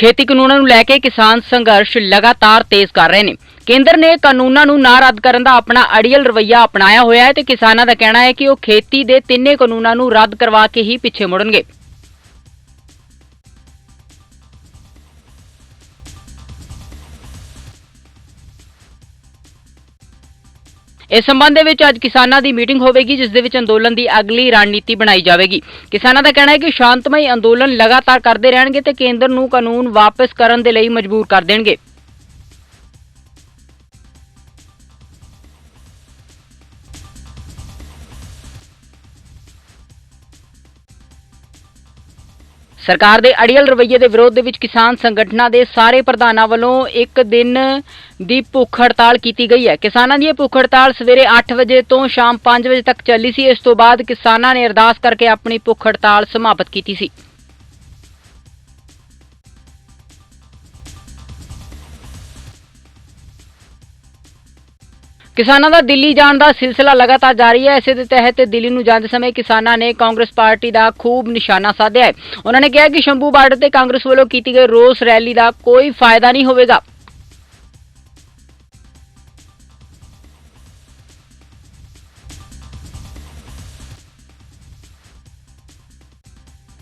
खेती कानूनां ਨੂੰ ਲੈ ਕੇ किसान संघर्ष लगातार तेज कर रहे हैं। केंद्र ने कानूनां ਨੂੰ ना रद्द करने का अपना अड़ियल रवैया अपनाया होया है तो किसानों का कहना है कि वो खेती के तिन्ने कानूनां ਨੂੰ रद्द करवा के ही पिछे मुड़नगे। इस संबंध में अज किसानों की मीटिंग होगी जिस दे अंदोलन की अगली रणनीति बनाई जाएगी। किसानों का कहना है कि शांतमई अंदोलन लगातार करते रहेंगे तो केंद्र नूं कानून वापस करने के लिए मजबूर कर देंगे। सरकार के अड़ियल रवैये के विरोध में किसान संगठनों के सारे प्रधानों वालों एक दिन की भुख हड़ताल की गई है। किसानों की भुख हड़ताल सवेरे 8 बजे तो शाम 5 बजे तक चली सी। इस तो बाद किसानों ने अरदास करके अपनी भुख हड़ताल समाप्त की सी। किसानों का दिल्ली जाने का सिलसिला लगातार जारी है। इस तहत दिल्ली नूं जाते समय किसानों ने कांग्रेस पार्टी का खूब निशाना साधा है। उन्होंने कहा कि शंभू बार्डर से कांग्रेस वालों की गई रोस रैली का कोई फायदा नहीं होगा।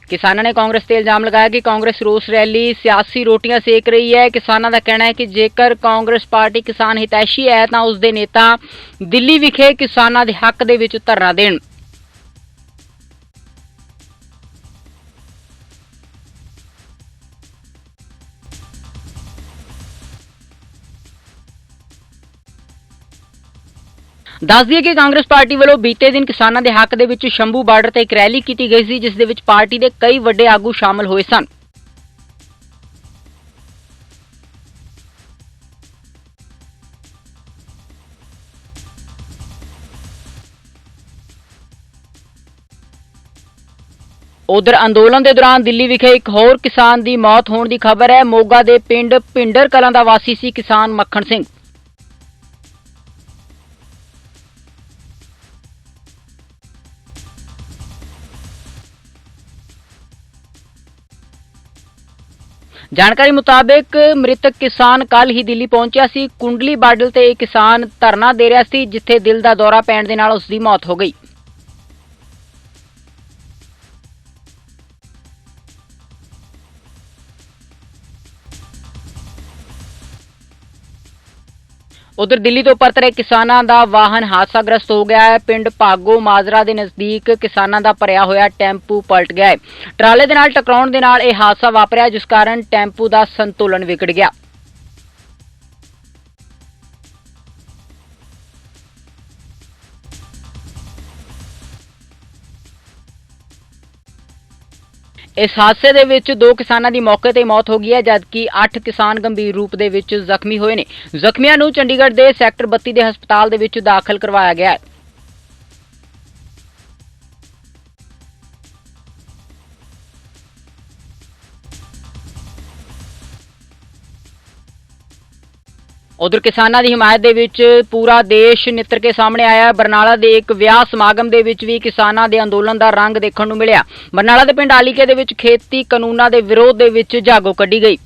किसानों ने कांग्रेस पर इल्जाम लगाया कि कांग्रेस रोस रैली सियासी रोटियां सेक रही है। किसानों का कहना है कि जेकर कांग्रेस पार्टी किसान हितैषी है तो उसके नेता दिल्ली विखे किसानों के हक दे विच धरना देण। दस दिए कि कांग्रेस पार्टी वालों बीते दिन किसानों के हक दे शंभू बार्डर से एक रैली की गई थी जिस दे विच पार्टी के कई वड्डे आगू शामिल हुए सन। उधर अंदोलन के दौरान दिल्ली विखे एक होर किसान की मौत होने की खबर है। मोगा के पिंड भिंडर कलां का वासी सी किसान मक्खन सिंह। जानकारी मुताबिक मृतक किसान कल ही दिल्ली पहुंचा सी। कुंडली बाडल ते एक किसान धरना दे रहा सी जिथे दिल का दौरा पैण दे नाल उसकी मौत हो गई। उधर दिल्ली तो परत रहे किसानों का वाहन हादसाग्रस्त हो गया है। पिंड भागो माजरा के नजदीक किसानों का भरिया होया टैंपू पलट गया है। ट्राले दे नाल टकराउण दे नाल यह हादसा वापरिया जिस कारण टैंपू का संतुलन विगड़ गया। इस हादसे दे विच 2 किसानों की मौके ते मौत हो गई है जबकि 8 किसान गंभीर रूप दे विच जख्मी हुए ने। जख्मियों नूं चंडीगढ़ के सैक्टर 32 के हस्पताल दे विच दाखिल करवाया गया है। उधर किसानों की हिमायत दे विच पूरा देश नितर के सामने आया। बरनाला के एक विआह समागम दे विच भी किसानों के अंदोलन का रंग देखने को मिलिया। बरनाला के पिंड आलीके दे विच खेती कानूनां के विरोध दे विच जागो कढ़ी गई।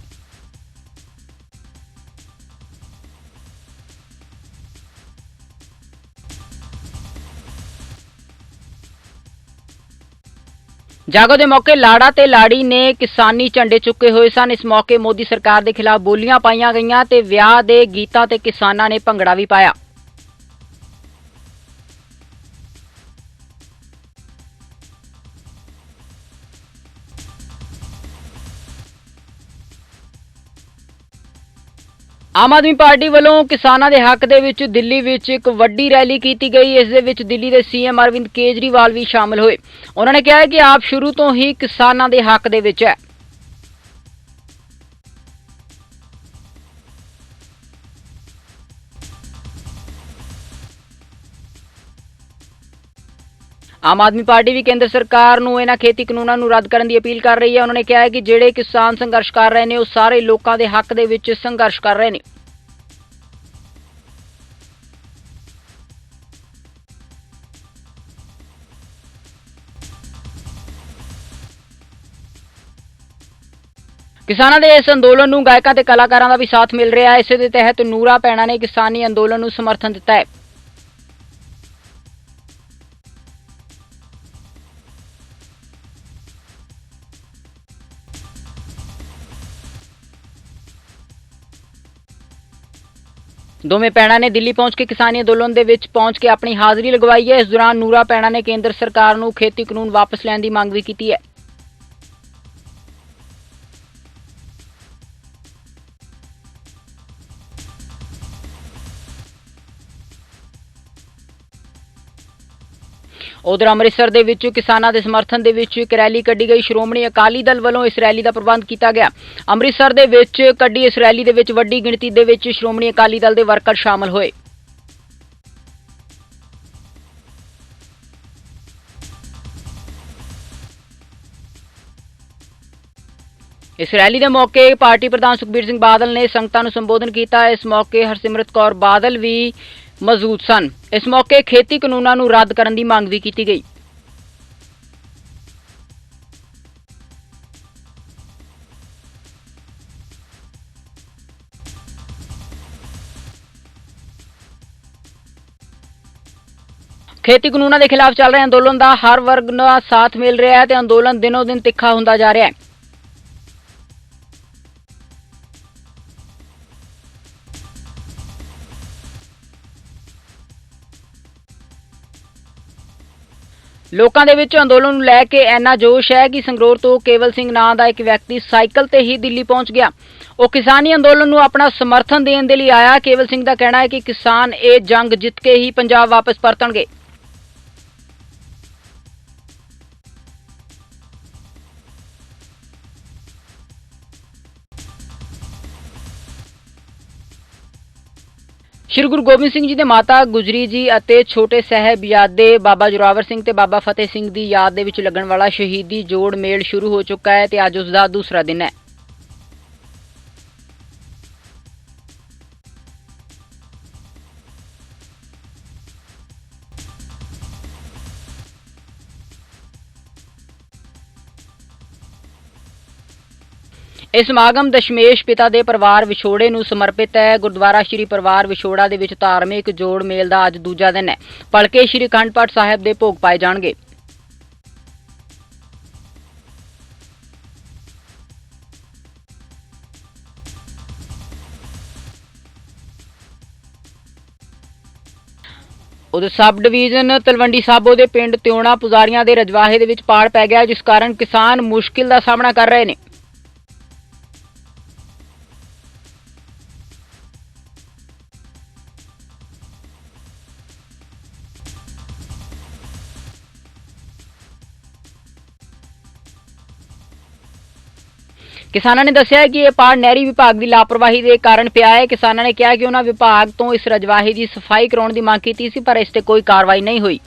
जागो के मौके लाड़ा ते लाड़ी ने किसानी झंडे चुके हुए सन। इस मौके मोदी सरकार के खिलाफ बोलियां पाईयां गईयां ते विआह दे गीतां ते किसानां ने भंगड़ा भी पाया। आम आदमी पार्टी वालों किसानों के हक दे विच दिल्ली विच एक वड्डी रैली की गई। इस दे विच दिल्ली के सीएम अरविंद केजरीवाल भी शामिल हुए। उन्होंने कहा कि आप शुरू तो ही किसानों के हक दे विच है। आम आदमी पार्टी भी केंद्र सरकार नूं इन्हां खेती कानूनां नूं रद्द करने की अपील कर रही है। उन्होंने कहा है कि जिहड़े किसान संघर्ष कर रहे हैं वो सारे लोगों के हक दे विच संघर्ष कर रहे हैं। ਕਿਸਾਨਾਂ ਦੇ ਇਸ ਅੰਦੋਲਨ ਨੂੰ ਗਾਇਕਾਂ ਤੇ ਕਲਾਕਾਰਾਂ ਦਾ ਵੀ ਸਾਥ ਮਿਲ ਰਿਹਾ ਹੈ। ਇਸੇ ਦੇ ਤਹਿਤ ਨੂਰਾ ਭੈਣਾਂ ਨੇ ਕਿਸਾਨੀ ਅੰਦੋਲਨ ਨੂੰ ਸਮਰਥਨ ਦਿੱਤਾ ਹੈ। ਦੋਵੇਂ ਭੈਣਾਂ ਨੇ ਦਿੱਲੀ ਪਹੁੰਚ ਕੇ ਕਿਸਾਨੀ ਅੰਦੋਲਨ ਦੇ ਵਿੱਚ ਪਹੁੰਚ ਕੇ ਆਪਣੀ ਹਾਜ਼ਰੀ ਲਗਵਾਈ ਹੈ। ਇਸ ਦੌਰਾਨ ਨੂਰਾ ਭੈਣਾਂ ਨੇ ਕੇਂਦਰ ਸਰਕਾਰ ਨੂੰ ਖੇਤੀ ਕਾਨੂੰਨ ਵਾਪਸ ਲੈਣ ਦੀ ਮੰਗ ਵੀ ਕੀਤੀ ਹੈ। ਉਧਰ ਅੰਮ੍ਰਿਤਸਰ ਦੇ ਵਿੱਚ ਕਿਸਾਨਾਂ ਦੇ ਸਮਰਥਨ ਦੇ ਵਿੱਚ ਇੱਕ ਰੈਲੀ ਕੱਢੀ ਗਈ। ਸ਼੍ਰੋਮਣੀ ਅਕਾਲੀ ਦਲ ਵੱਲੋਂ ਇਸ ਰੈਲੀ ਦਾ ਪ੍ਰਬੰਧ ਕੀਤਾ ਗਿਆ। ਅੰਮ੍ਰਿਤਸਰ ਦੇ ਵਿੱਚ ਕੱਢੀ ਇਸ ਰੈਲੀ ਦੇ ਵਿੱਚ ਵੱਡੀ ਗਿਣਤੀ ਦੇ ਵਿੱਚ ਸ਼੍ਰੋਮਣੀ ਅਕਾਲੀ ਦਲ ਦੇ ਵਰਕਰ ਸ਼ਾਮਲ ਹੋਏ। ਇਸ ਰੈਲੀ ਦੇ ਮੌਕੇ ਪਾਰਟੀ ਪ੍ਰਧਾਨ ਸੁਖਬੀਰ ਸਿੰਘ ਬਾਦਲ ਨੇ ਸੰਗਤਾਂ ਨੂੰ ਸੰਬੋਧਨ ਕੀਤਾ। ਇਸ ਮੌਕੇ ਹਰਸਿਮਰਤ ਕੌਰ ਬਾਦਲ ਵੀ ਮੌਜੂਦ ਸਨ। ਇਸ ਮੌਕੇ ਖੇਤੀ ਕਾਨੂੰਨਾਂ ਨੂੰ ਰੱਦ ਕਰਨ ਦੀ ਮੰਗ ਵੀ ਕੀਤੀ ਗਈ। ਖੇਤੀ ਕਾਨੂੰਨਾਂ ਦੇ ਖਿਲਾਫ ਚੱਲ ਰਹੇ ਅੰਦੋਲਨ ਦਾ ਹਰ ਵਰਗ ਦਾ ਸਾਥ ਮਿਲ ਰਿਹਾ ਹੈ ਤੇ ਅੰਦੋਲਨ ਦਿਨੋਂ ਦਿਨ ਤਿੱਖਾ ਹੁੰਦਾ ਜਾ ਰਿਹਾ ਹੈ। ਲੋਕਾਂ ਦੇ ਵਿੱਚ ਅੰਦੋਲਨ ਨੂੰ ਲੈ ਕੇ ਇੰਨਾ ਜੋਸ਼ ਹੈ ਕਿ ਸੰਗਰੂਰ ਤੋਂ ਕੇਵਲ ਸਿੰਘ ਨਾਂ ਦਾ ਇੱਕ ਵਿਅਕਤੀ ਸਾਈਕਲ ਤੇ ਹੀ ਦਿੱਲੀ ਪਹੁੰਚ ਗਿਆ। ਉਹ ਕਿਸਾਨੀ ਅੰਦੋਲਨ ਨੂੰ ਆਪਣਾ ਸਮਰਥਨ ਦੇਣ ਦੇ ਲਈ ਆਇਆ। ਕੇਵਲ ਸਿੰਘ ਦਾ ਕਹਿਣਾ ਹੈ ਕਿ ਕਿਸਾਨ ਇਹ ਜੰਗ ਜਿੱਤ ਕੇ ਹੀ ਪੰਜਾਬ ਵਾਪਸ ਪਰਤਣਗੇ। ਸ਼੍ਰੀ ਗੁਰੂ ਗੋਬਿੰਦ ਸਿੰਘ ਜੀ ਦੇ ਮਾਤਾ ਗੁਜਰੀ ਜੀ ਅਤੇ ਛੋਟੇ ਸਾਹਿਬਜ਼ਾਦੇ ਬਾਬਾ ਜ਼ੋਰਾਵਰ ਸਿੰਘ ਤੇ ਬਾਬਾ ਫਤਿਹ ਸਿੰਘ ਦੀ ਯਾਦ ਦੇ ਵਿੱਚ ਲੱਗਣ ਵਾਲਾ ਸ਼ਹੀਦੀ ਜੋੜ ਮੇਲ ਸ਼ੁਰੂ ਹੋ ਚੁੱਕਾ ਹੈ ਤੇ ਅੱਜ ਉਸ ਦਾ ਦੂਸਰਾ ਦਿਨ ਹੈ। ਇਸ ਸਮਾਗਮ ਦਸ਼ਮੇਸ਼ ਪਿਤਾ ਦੇ ਪਰਿਵਾਰ ਵਿਛੋੜੇ ਨੂੰ ਸਮਰਪਿਤ ਹੈ। ਗੁਰਦੁਆਰਾ ਸ਼੍ਰੀ ਪਰਿਵਾਰ ਵਿਛੋੜਾ ਦੇ ਵਿੱਚ ਧਾਰਮਿਕ ਜੋੜ ਮੇਲ ਦਾ ਅੱਜ ਦੂਜਾ ਦਿਨ ਹੈ। ਭਲਕੇ ਸ਼੍ਰੀ ਅਖੰਡ ਪਾਠ ਸਾਹਿਬ ਦੇ ਭੋਗ ਪਾਏ ਜਾਣਗੇ। ਉਧਰ ਸਬ ਡਿਵੀਜ਼ਨ ਤਲਵੰਡੀ ਸਾਬੋ ਦੇ ਪਿੰਡ ਤਿਉਣਾ ਪੁਜ਼ਾਰੀਆਂ ਦੇ ਰਜਵਾਹੇ ਦੇ ਵਿੱਚ ਪਾੜ ਪੈ ਗਿਆ, ਜਿਸ ਕਾਰਨ ਕਿਸਾਨ ਮੁਸ਼ਕਿਲ ਦਾ ਸਾਹਮਣਾ ਕਰ ਰਹੇ ਨੇ। ਕਿਸਾਨਾਂ ਨੇ ਦੱਸਿਆ ਕਿ ਇਹ ਪਾੜ ਨਹਿਰੀ ਵਿਭਾਗ ਦੀ ਲਾਪਰਵਾਹੀ ਦੇ ਕਾਰਨ ਪਿਆ ਹੈ। ਕਿਸਾਨਾਂ ਨੇ ਕਿਹਾ ਕਿ ਉਹਨਾਂ ਵਿਭਾਗ ਤੋਂ ਇਸ ਰਜਵਾਹੇ ਦੀ ਸਫਾਈ ਕਰਾਉਣ ਦੀ ਮੰਗ ਕੀਤੀ ਸੀ, ਪਰ ਇਸ ਤੇ ਕੋਈ ਕਾਰਵਾਈ ਨਹੀਂ ਹੋਈ।